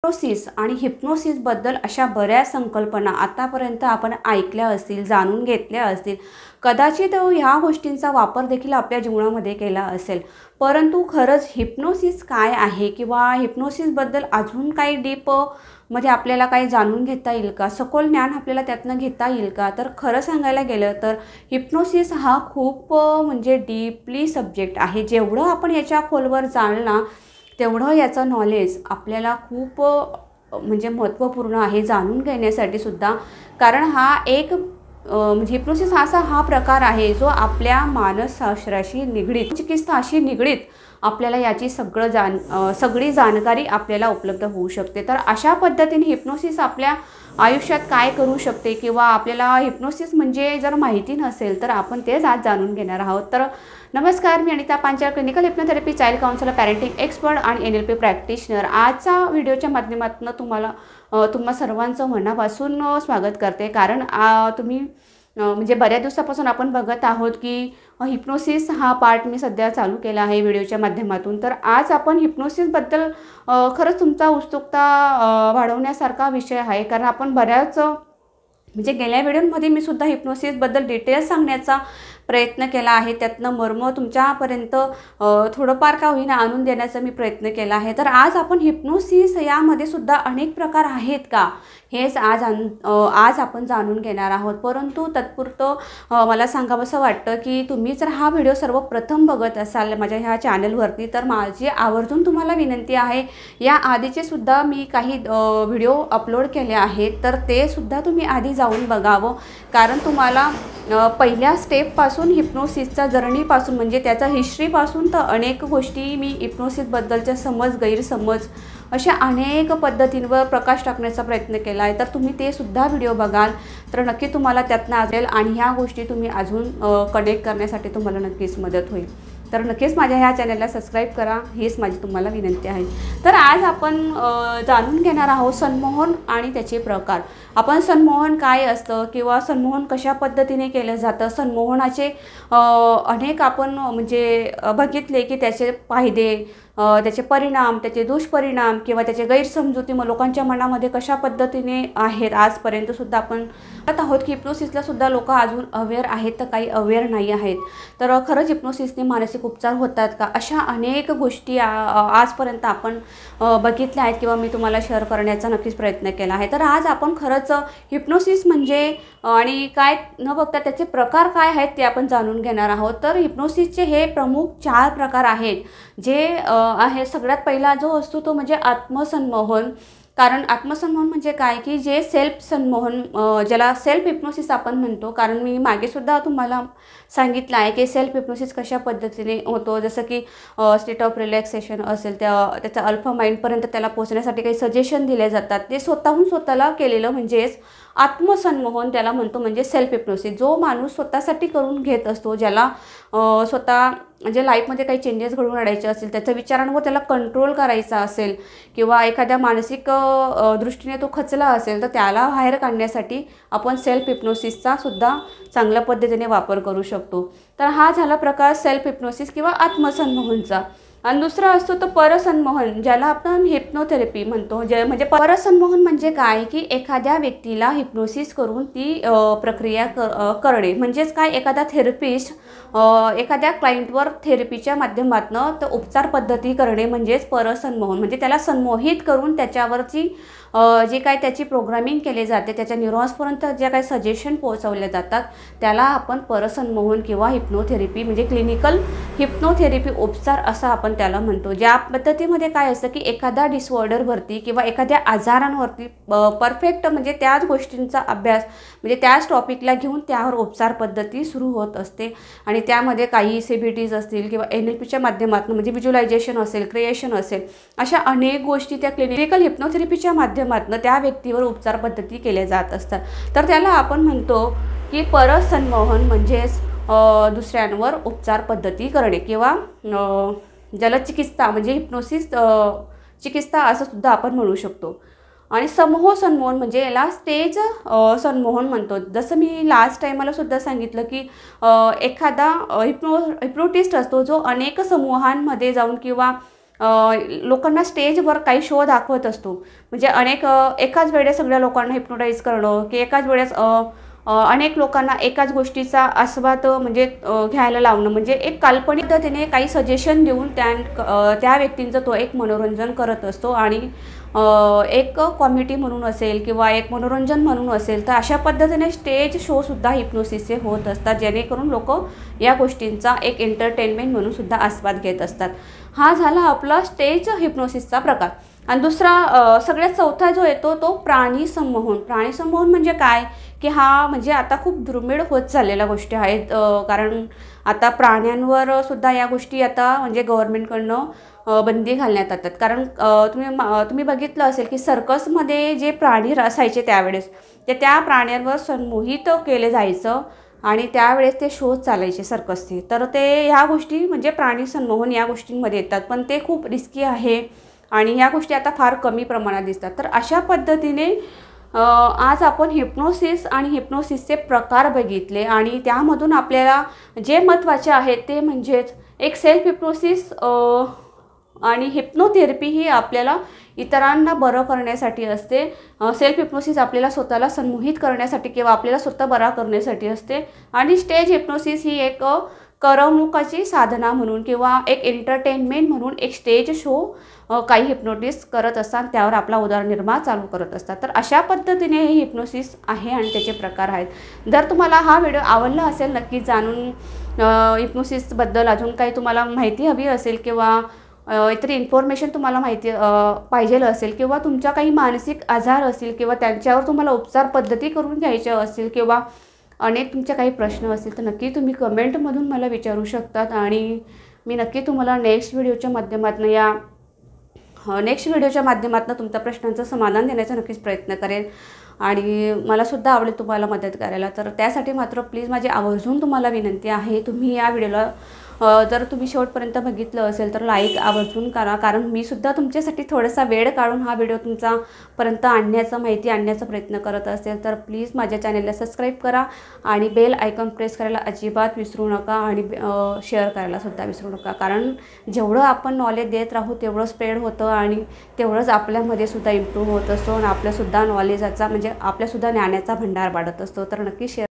Hypnosis आणि हिप्नोसिसबद्दल अशा बऱ्याच संकल्पना आतापर्यंत आपण ऐकल्या असतील, जाणून घेतल्या असतील. कदाचित ह्या गोष्टींचा वापर देखील आपल्या जीवनामध्ये केला असेल. परंतु खरंच हिप्नोसिस काय आहे किंवा हिप्नोसिसबद्दल अजून काही डीप मध्ये आपल्याला काही जाणून घेता येईल का? सखोल ज्ञान आपल्याला त्यातनं घेता येईल का? तर खरं सांगायला गेलं तर हिप्नोसिस हा खूप म्हणजे डीपली सब्जेक्ट आहे. जेवढं आपण याच्या खोलवर जाल ना तेवढं याचं नॉलेज आपल्याला खूप म्हणजे महत्त्वपूर्ण आहे जाणून घेण्यासाठी सुद्धा. कारण हा एक म्हणजे हिप्नोसिस हा प्रकार आहे जो आपल्या मानसशास्त्राशी निगडीत, चिकित्साशी निगडीत आपल्याला याची सगळी जाणकारी आपल्याला उपलब्ध होऊ शकते. तर अशा पद्धतीने हिप्नोसिस आपल्या आयुष्यात काय करू शकते किंवा आपल्याला हिप्नोसिस म्हणजे जर माहिती नसेल तर आपण तेच आज जाणून घेणार आहोत. तर नमस्कार, मी Anita Panchal, clinical hypnotherapy, child counsellor, parenting expert आणि NLP प्रॅक्टिशनर. आजच्या व्हिडिओच्या माध्यमातून तुम्हा सर्वांचं मनापासून स्वागत करते. कारण तुम्ही म्हणजे बऱ्याच दिवसापासून आपण बघत आहोत की हिप्नोसिस हा पार्ट मी सध्या चालू केला आहे व्हिडिओच्या माध्यमातून. तर आज आपण हिप्नोसिसबद्दल खरंच तुमचा उत्सुकता वाढवण्यासारखा विषय आहे. कारण आपण बऱ्याच म्हणजे गेल्या व्हिडिओमध्ये मी सुद्धा हिप्नोसिसबद्दल डिटेल्स सांगण्याचा प्रयत्न केला आहे. त्यातनं मर्म तुमच्यापर्यंत थोडंफार का होईना आणून देण्याचा मी प्रयत्न केला आहे. तर आज आपण हिप्नोसिस यामध्ये सुद्धा अनेक प्रकार आहेत का हेच आज आपण जाणून घेणार आहोत. परंतु तत्पुरतं मला सांगावंसं वाटतं की तुम्ही जर हा व्हिडिओ सर्वप्रथम बघत असाल माझ्या ह्या चॅनलवरती तर माझी आवर्जून तुम्हाला विनंती आहे, या आधीचे सुद्धा मी काही व्हिडिओ अपलोड केले आहेत तर ते सुद्धा तुम्ही आधी जाऊन बघावं. कारण तुम्हाला पहिल्या स्टेपपासून हिप्नोसिसच्या जर्नीपासून म्हणजे त्याचा हिस्ट्रीपासून तर अनेक गोष्टी मी हिप्नोसिसबद्दलच्या गैरसमज अशा अनेक पद्धतींवर प्रकाश टाकण्याचा प्रयत्न केला आहे. तर तुम्ही ते सुद्धा व्हिडिओ बघाल तर नक्की तुम्हाला त्यातनं आढळेल आणि ह्या गोष्टी तुम्ही अजून कनेक्ट करण्यासाठी तुम्हाला नक्कीच मदत होईल. तर नक्कीच माझ्या ह्या चॅनलला सबस्क्राईब करा, हीच माझी तुम्हाला विनंती आहे. तर आज आपण जाणून घेणार आहोत संमोहन आणि त्याचे प्रकार. आपण संमोहन काय असतं किंवा संमोहन कशा पद्धतीने केलं जातं, संमोहनाचे अनेक आपण म्हणजे बघितले की त्याचे फायदे, त्याचे परिणाम, त्याचे दुष्परिणाम किंवा त्याचे गैरसमजुती मग लोकांच्या मनामध्ये कशा पद्धतीने आहेत. आजपर्यंत सुद्धा आपण बघत आहोत की हिप्नोसिसला सुद्धा लोक अजून अवेअर आहेत तर काही अवेअर नाही आहेत. तर खरंच हिप्नोसिसने मानसिक उपचार होतात का, अशा अनेक गोष्टी आजपर्यंत आपण बघितल्या आहेत किंवा मी तुम्हाला शेअर करण्याचा नक्कीच प्रयत्न केला आहे. तर आज आपण खरंच हिप्नोसिस म्हणजे आणि काय न बघता त्याचे प्रकार काय आहेत ते आपण जाणून घेणार आहोत. तर हिप्नोसिसचे हे प्रमुख 4 प्रकार आहेत जे आहे. सगळ्यात पहिला जो असतो तो म्हणजे आत्मसंमोहन. कारण आत्मसंमोहन म्हणजे काय की जे सेल्फ संमोहन, ज्याला सेल्फ हिप्नोसिस आपण म्हणतो. कारण मी मागे सुद्धा तुम्हाला सांगितलं आहे की सेल्फ हिप्नोसिस कशा पद्धतीने होतो. जसं की स्टेट ऑफ रिलॅक्सेशन असेल त्याचा अल्फा माइंडपर्यंत त्याला पोहोचण्यासाठी काही सजेशन दिले जातात. ते स्वतःहून स्वतःला केलेलं म्हणजेच आत्मसंमोहन त्याला म्हणतो. म्हणजे सेल्फ हिप्नोसिस जो माणूस स्वतःसाठी करून घेत असतो, ज्याला स्वतः म्हणजे लाईफमध्ये काही चेंजेस घडवून आणायचे असेल, त्याच्या विचारांवर त्याला कंट्रोल करायचा असेल किंवा एखाद्या मानसिक दृष्टीने तो खचला असेल तर त्याला बाहेर काढण्यासाठी आपण सेल्फ हिप्नोसिसचा सुद्धा चांगल्या पद्धतीने वापर करू शकतो. तर हा झाला प्रकार सेल्फ हिप्नोसिस किंवा आत्मसंमोहनचा. आणि दुसरा असतो तो परसंमोहन, ज्याला आपण हिप्नोथेरपी म्हणतो. म्हणजे परसंमोहन म्हणजे काय की एखाद्या व्यक्तीला हिप्नोसिस करून ती प्रक्रिया करणे. म्हणजेच काय, एखादा थेरपिस्ट एखाद्या क्लायंटवर थेरपीच्या माध्यमातून तो उपचार पद्धती करणे म्हणजेच परसंमोहन. म्हणजे त्याला संमोहित करून त्याच्यावरची जे काय त्याची प्रोग्रामिंग केली जाते, त्याच्या न्यूरॉन्सपर्यंत जे काही सजेशन पोहोचवले जातात त्याला आपण परसंमोहन किंवा हिप्नोथेरपी म्हणजे क्लिनिकल हिप्नोथेरपी उपचार असं आपण त्याला म्हणतो. ज्या पद्धतीमध्ये काय असतं की एखादा डिसऑर्डरवरती किंवा एखाद्या आजारांवरती परफेक्ट म्हणजे त्याच गोष्टींचा अभ्यास म्हणजे त्याच टॉपिकला घेऊन त्यावर उपचार पद्धती सुरू होत असते. आणि त्यामध्ये काही CBTs असतील किंवा NLPच्या माध्यमातून म्हणजे व्हिज्युअलायझेशन असेल, क्रिएशन असेल, अशा अनेक गोष्टी त्या क्लिनिकल हिप्नोथेरपीच्या माध्यमातून त्या व्यक्तीवर उपचार पद्धती केल्या जात असतात. तर त्याला आपण म्हणतो की परसंमोहन म्हणजेच दुसऱ्यांवर उपचार पद्धती करणे किंवा ज्याला चिकित्सा म्हणजे हिप्नोसिस चिकित्सा असं सुद्धा आपण म्हणू शकतो. आणि समूह संमोहन म्हणजे याला स्टेज संमोहन म्हणतो. जसं मी लास्ट टाईमाला सुद्धा सांगितलं की एखादा हिप्नोटिस्ट असतो जो अनेक समूहांमध्ये जाऊन किंवा लोकांना स्टेजवर काही शो दाखवत असतो. म्हणजे एकाच वेळेस सगळ्या लोकांना हिप्नोटाईज करणं, की एकाच वेळेस अनेक लोकांना एकाच गोष्टीचा आस्वाद म्हणजे घ्यायला लावणं. म्हणजे एक काल्पनिक पद्धतीने काही सजेशन देऊन त्या व्यक्तींचं तो एक मनोरंजन करत असतो. आणि एक कॉमेडी म्हणून असेल किंवा एक मनोरंजन म्हणून असेल, तर अशा पद्धतीने स्टेज शोसुद्धा हिप्नोसिसचे होत असतात, जेणेकरून लोकं या गोष्टींचा एक एंटरटेनमेंट म्हणून सुद्धा आस्वाद घेत असतात. हा झाला आपला स्टेज हिप्नोसिसचा प्रकार. आणि दुसरा सगळ्यात चौथा जो येतो तो प्राणी संमोहन. प्राणी संमोहन म्हणजे काय, की हा म्हणजे आता खूप दुर्मिळ होत चाललेल्या गोष्टी आहेत. कारण आता प्राण्यांवर सुद्धा या गोष्टी आता म्हणजे गव्हर्नमेंटकडनं बंदी घालण्यात येतात. कारण तुम्ही बघितलं असेल की सर्कसमध्ये जे प्राणी असायचे त्यावेळेस त्या प्राण्यांवर संमोहित केले जायचं आणि त्यावेळेस ते शो चालायचे सर्कसचे. तर ते ह्या गोष्टी म्हणजे प्राणी संमोहन या गोष्टींमध्ये येतात, पण ते खूप रिस्की आहे आणि ह्या गोष्टी आता फार कमी प्रमाणात दिसतात. तर अशा पद्धतीने आज आपण हिप्नोसिस आणि हिप्नोसिसचे प्रकार बघितले आणि त्यामधून आपल्याला जे महत्त्वाचे आहेत ते म्हणजेच एक सेल्फ हिप्नोसिस आणि हिप्नोथेरपी ही आपल्याला इतरांना बरं करण्यासाठी असते. सेल्फ हिप्नोसिस आपल्याला स्वतःला संमोहित करण्यासाठी किंवा आपल्याला स्वतः बरा करण्यासाठी असते. आणि स्टेज हिप्नोसिस ही एक करमणुकीची साधना म्हणून किंवा एक एंटरटेनमेंट म्हणून एक स्टेज शो काही हिप्नोटिस्ट करत असतात, त्यावर आपला उदरनिर्वाह चालू करत असतात. तर अशा पद्धतीने हे हिप्नोसिस आहे आणि त्याचे प्रकार आहेत. जर तुम्हाला हा व्हिडिओ आवडला असेल, नक्की जाणून हिप्नोसिसबद्दल अजून काही तुम्हाला माहिती हवी असेल किंवा इतर इन्फॉर्मेशन तुम्हाला माहिती पाहिजे असेल किंवा तुमच्या काही मानसिक आजार असतील किंवा त्यांच्यावर तुम्हाला उपचार पद्धती करून घ्यायच्या असतील किंवा अनेक तुमचे काही प्रश्न असतील, तर नक्की तुम्ही कमेंटमधून मला विचारू शकतात आणि मी नक्की तुम्हाला नेक्स्ट व्हिडिओच्या माध्यमातून तुमच्या प्रश्नांचं समाधान देण्याचा नक्कीच प्रयत्न करेन आणि मलासुद्धा आवडेल तुम्हाला मदत करायला. तर त्यासाठी मात्र प्लीज माझी आवर्जून तुम्हाला विनंती आहे, तुम्ही या व्हिडिओला जर तुम्ही शेवटपर्यंत बघितलं असेल तर लाईक आवर्जून करा. कारण मी सुद्धा तुमच्यासाठी थोडासा वेळ काढून हा व्हिडिओ तुमच्यापर्यंत माहिती आणण्याचा प्रयत्न करत असेल, तर प्लीज माझ्या चॅनलला सबस्क्राईब करा आणि बेल आयकॉन प्रेस करायला अजिबात विसरू नका आणि शेअर करायला सुद्धा विसरू नका. कारण जेवढं आपण नॉलेज देत राहू तेवढं स्प्रेड होतं आणि तेवढंच आपल्यामध्ये सुद्धा इम्प्रूव्ह होत असतो आणि आपल्यासुद्धा नॉलेजाचा म्हणजे आपल्यासुद्धा ज्ञानाचा भंडार वाढत असतो. तर नक्की शेअर